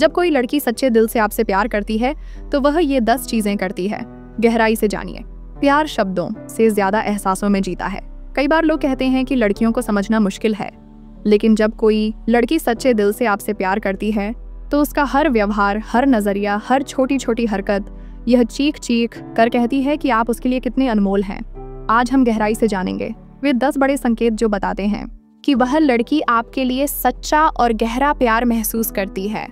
जब कोई लड़की सच्चे दिल से आपसे प्यार करती है तो वह ये 10 चीजें करती है। गहराई से जानिए। प्यार शब्दों से ज्यादा एहसासों में जीता है। कई बार लोग कहते हैं कि लड़कियों को समझना मुश्किल है, लेकिन जब कोई लड़की सच्चे दिल से आपसे प्यार करती है तो उसका हर व्यवहार, हर नजरिया, हर छोटी छोटी हरकत यह चीख चीख कर कहती है कि आप उसके लिए कितने अनमोल हैं। आज हम गहराई से जानेंगे वे 10 बड़े संकेत जो बताते हैं कि वह लड़की आपके लिए सच्चा और गहरा प्यार महसूस करती है।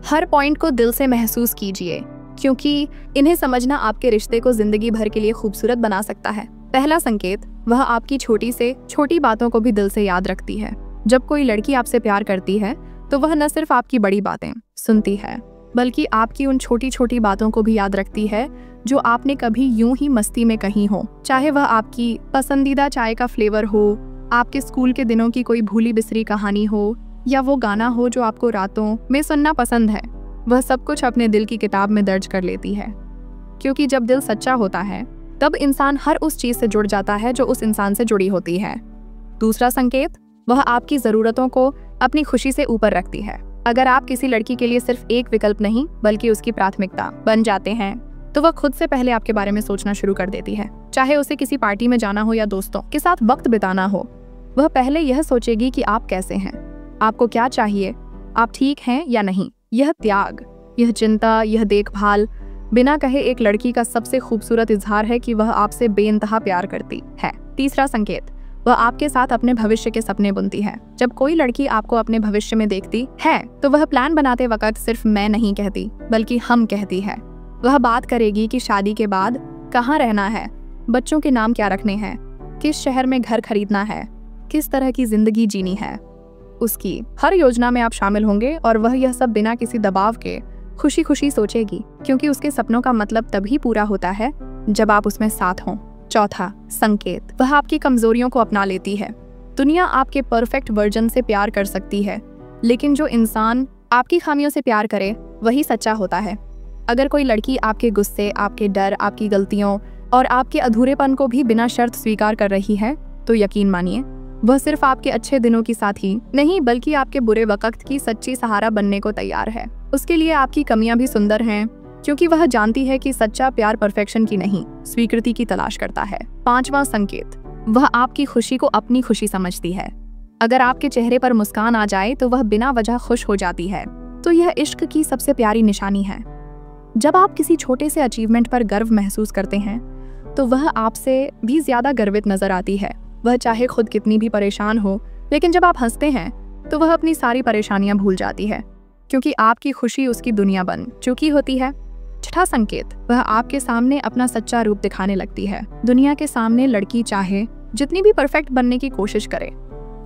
हर पॉइंट को दिल से महसूस कीजिए, क्योंकि इन्हें समझना आपके रिश्ते को जिंदगी भर के लिए खूबसूरत बना सकता है। पहला संकेत, वह आपकी छोटी से छोटी बातों को भी दिल से याद रखती है। जब कोई लड़की आपसे प्यार करती है तो वह न सिर्फ आपकी बड़ी बातें सुनती है, बल्कि आपकी उन छोटी छोटी बातों को भी याद रखती है जो आपने कभी यूं ही मस्ती में कही हो। चाहे वह आपकी पसंदीदा चाय का फ्लेवर हो, आपके स्कूल के दिनों की कोई भूली बिसरी कहानी हो, या वो गाना हो जो आपको रातों में सुनना पसंद है, वह सब कुछ अपने दिल की किताब में दर्ज कर लेती है। क्योंकि जब दिल सच्चा होता है तब इंसान हर उस चीज से जुड़ जाता है जो उस इंसान से जुड़ी होती है। दूसरा संकेत, वह आपकी जरूरतों को अपनी खुशी से ऊपर रखती है। अगर आप किसी लड़की के लिए सिर्फ एक विकल्प नहीं बल्कि उसकी प्राथमिकता बन जाते हैं तो वह खुद से पहले आपके बारे में सोचना शुरू कर देती है। चाहे उसे किसी पार्टी में जाना हो या दोस्तों के साथ वक्त बिताना हो, वह पहले यह सोचेगी कि आप कैसे हैं, आपको क्या चाहिए, आप ठीक हैं या नहीं। यह त्याग, यह चिंता, यह देखभाल बिना कहे एक लड़की का सबसे खूबसूरत इजहार है कि वह आपसे बेइंतहा प्यार करती है। तीसरा संकेत, वह आपके साथ अपने भविष्य के सपने बुनती है। जब कोई लड़की आपको अपने भविष्य में देखती है तो वह प्लान बनाते वक्त सिर्फ मैं नहीं कहती बल्कि हम कहती है। वह बात करेगी कि शादी के बाद कहाँ रहना है, बच्चों के नाम क्या रखने हैं, किस शहर में घर खरीदना है, किस तरह की जिंदगी जीनी है। उसकी हर योजना में आप शामिल होंगे और वह यह सब बिना किसी दबाव के खुशी खुशी सोचेगी, क्योंकि उसके सपनों का मतलब तभी पूरा होता है जब आप उसमें साथ हों। चौथा संकेत, वह आपकी कमजोरियों को अपना लेती है। दुनिया आपके परफेक्ट वर्जन से प्यार कर सकती है, लेकिन जो इंसान आपकी खामियों से प्यार करे वही सच्चा होता है। अगर कोई लड़की आपके गुस्से, आपके डर, आपकी गलतियों और आपके अधूरेपन को भी बिना शर्त स्वीकार कर रही है तो यकीन मानिए वह सिर्फ आपके अच्छे दिनों की साथी नहीं बल्कि आपके बुरे वक्त की सच्ची सहारा बनने को तैयार है। उसके लिए आपकी कमियां भी सुंदर हैं, क्योंकि वह जानती है कि सच्चा प्यार परफेक्शन की नहीं, स्वीकृति की तलाश करता है। पांचवा संकेत, वह आपकी खुशी को अपनी खुशी समझती है। अगर आपके चेहरे पर मुस्कान आ जाए तो वह बिना वजह खुश हो जाती है, तो यह इश्क की सबसे प्यारी निशानी है। जब आप किसी छोटे से अचीवमेंट पर गर्व महसूस करते हैं तो वह आपसे भी ज्यादा गर्वित नजर आती है। वह चाहे खुद कितनी भी परेशान हो, लेकिन जब आप हंसते हैं तो वह अपनी सारी परेशानियां भूल जाती है, क्योंकि आपकी खुशी उसकी दुनिया बन चुकी होती है। छठा संकेत, वह आपके सामने अपना सच्चा रूप दिखाने लगती है। दुनिया के सामने लड़की चाहे जितनी भी परफेक्ट बनने की कोशिश करे,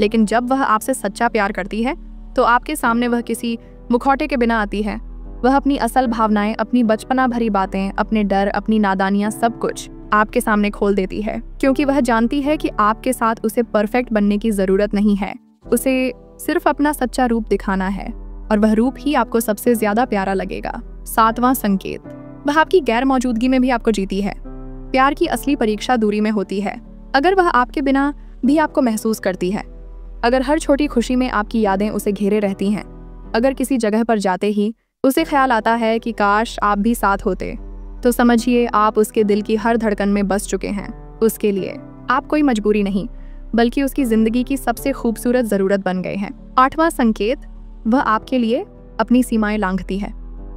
लेकिन जब वह आपसे सच्चा प्यार करती है तो आपके सामने वह किसी मुखौटे के बिना आती है। वह अपनी असल भावनाएं, अपनी बचपना भरी बातें, अपने डर, अपनी नादानियां, सब कुछ आपके सामने खोल देती है, क्योंकि वह जानती है कि आपके साथ उसे परफेक्ट बनने की जरूरत नहीं है, उसे सिर्फ अपना सच्चा रूप दिखाना है, और वह रूप ही आपको सबसे ज्यादा प्यारा लगेगा। सातवां संकेत, वह आपकी गैर मौजूदगी में भी आपको जीती है। प्यार की असली परीक्षा दूरी में होती है। अगर वह आपके बिना भी आपको महसूस करती है, अगर हर छोटी खुशी में आपकी यादें उसे घेरे रहती हैं, अगर किसी जगह पर जाते ही उसे ख्याल आता है कि काश आप भी साथ होते, तो समझिए आप उसके दिल की हर धड़कन में बस चुके हैं। उसके लिए आप कोई मजबूरी नहीं बल्कि उसकी जिंदगी की सबसे खूबसूरत जरूरत बन गए हैं। आठवां संकेत, वह आपके लिए अपनी सीमाएं लांघती है।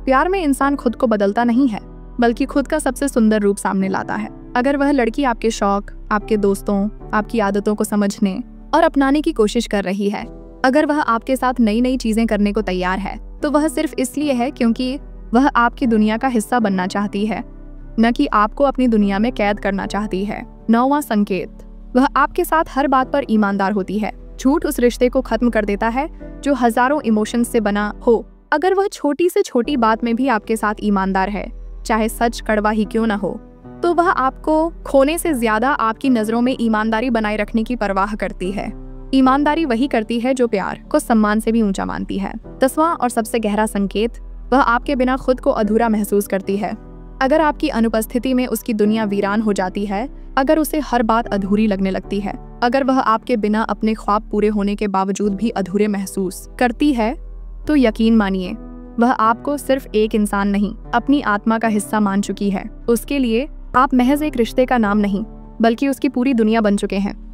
प्यार में इंसान खुद को बदलता नहीं है बल्कि खुद का सबसे सुंदर रूप सामने लाता है। अगर वह लड़की आपके शौक, आपके दोस्तों, आपकी आदतों को समझने और अपनाने की कोशिश कर रही है, अगर वह आपके साथ नई नई चीजें करने को तैयार है, तो वह सिर्फ इसलिए है क्योंकि वह आपकी दुनिया का हिस्सा बनना चाहती है, न कि आपको अपनी दुनिया में कैद करना चाहती है। नौवां संकेत, वह आपके साथ हर बात पर ईमानदार होती है। झूठ उस रिश्ते को खत्म कर देता है जो हजारों इमोशंस से बना हो। अगर वह छोटी से छोटी बात में भी आपके साथ ईमानदार है, चाहे सच कड़वा ही क्यों न हो, तो वह आपको खोने से ज्यादा आपकी नजरों में ईमानदारी बनाए रखने की परवाह करती है। ईमानदारी वही करती है जो प्यार को सम्मान से भी ऊंचा मानती है। 10वां और सबसे गहरा संकेत, वह आपके बिना खुद को अधूरा महसूस करती है। अगर आपकी अनुपस्थिति में उसकी दुनिया वीरान हो जाती है, अगर उसे हर बात अधूरी लगने लगती है, अगर वह आपके बिना अपने ख्वाब पूरे होने के बावजूद भी अधूरे महसूस करती है, तो यकीन मानिए वह आपको सिर्फ एक इंसान नहीं, अपनी आत्मा का हिस्सा मान चुकी है। उसके लिए आप महज एक रिश्ते का नाम नहीं, बल्कि उसकी पूरी दुनिया बन चुके हैं।